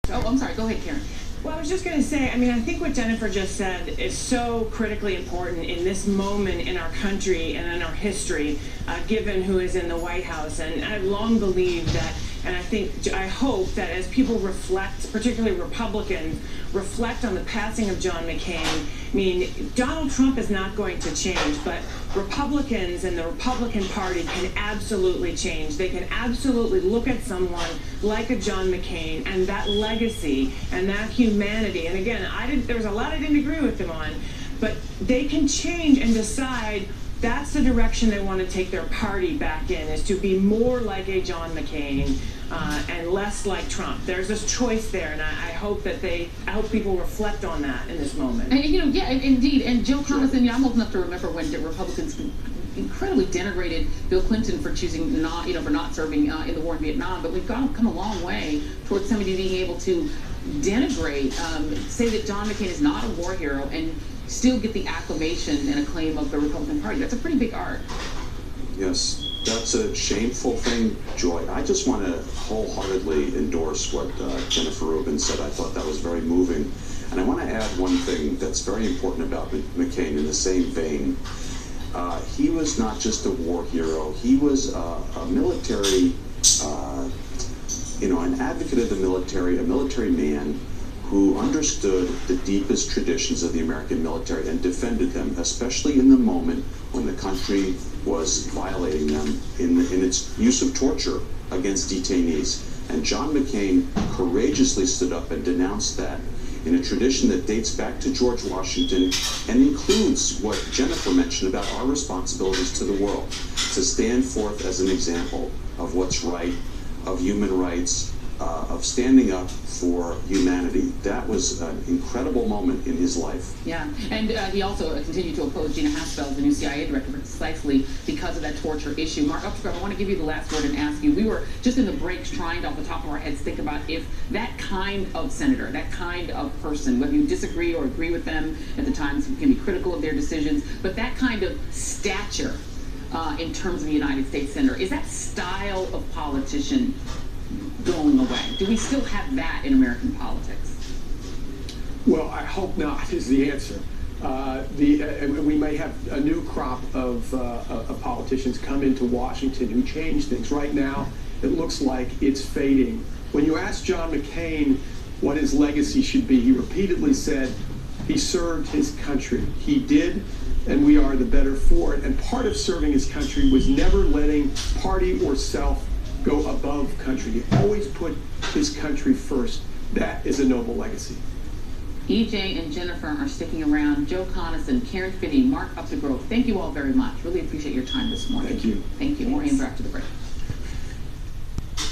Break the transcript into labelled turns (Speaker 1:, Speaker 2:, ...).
Speaker 1: Oh, I'm sorry. Go ahead, Karen.
Speaker 2: Well, I was just going to say, I mean, I think what Jennifer just said is so critically important in this moment in our country and in our history, given who is in the White House. And I've long believed that, and I hope that as people reflect, particularly Republicans, reflect on the passing of John McCain. I mean, Donald Trump is not going to change, but Republicans and the Republican Party can absolutely change. They can absolutely look at someone like a John McCain and that legacy and that humanity. And again, there was a lot I didn't agree with them on, but they can change and decide that's the direction they want to take their party back in, is to be more like a John McCain and less like Trump. There's this choice there, and I hope that I hope people reflect on that in this moment.
Speaker 1: And yeah, indeed. And Joe Conason, I'm old enough to remember when the Republicans incredibly denigrated Bill Clinton for choosing for not serving in the war in Vietnam. But we've come a long way towards somebody being able to denigrate, say that John McCain is not a war hero, and still get the acclamation and acclaim of the Republican Party. That's a pretty big art.
Speaker 3: Yes, that's a shameful thing, Joy. I just want to wholeheartedly endorse what Jennifer Rubin said. I thought that was very moving. And I want to add one thing that's very important about McCain in the same vein. He was not just a war hero. He was a military, an advocate of the military, a military man who understood the deepest traditions of the American military and defended them, especially in the moment when the country was violating them in its use of torture against detainees. And John McCain courageously stood up and denounced that in a tradition that dates back to George Washington and includes what Jennifer mentioned about our responsibilities to the world, to stand forth as an example of what's right, of human rights, of standing up for humanity. That was an incredible moment in his life.
Speaker 1: Yeah, and he also continued to oppose Gina Haspel, the new CIA director, precisely because of that torture issue. Mark Updegrove, I want to give you the last word and ask you, we were just in the breaks trying to, off the top of our heads, think about if that kind of senator, that kind of person, whether you disagree or agree with them at the times, you can be critical of their decisions, but that kind of stature in terms of the United States senator, is that style of politician going away? Do we still have that in American politics?
Speaker 4: Well, I hope not, is the answer. We may have a new crop of politicians come into Washington who change things. Right now, it looks like it's fading. When you ask John McCain what his legacy should be, he repeatedly said he served his country. He did, and we are the better for it. And part of serving his country was never letting party or self go above country. He always put his country first. That is a noble legacy.
Speaker 1: EJ and Jennifer are sticking around. Joe Conason, Karen Finney, Mark Updegrove, thank you all very much. Really appreciate your time this morning.
Speaker 4: Thank you.
Speaker 1: Thank you. More in after the break.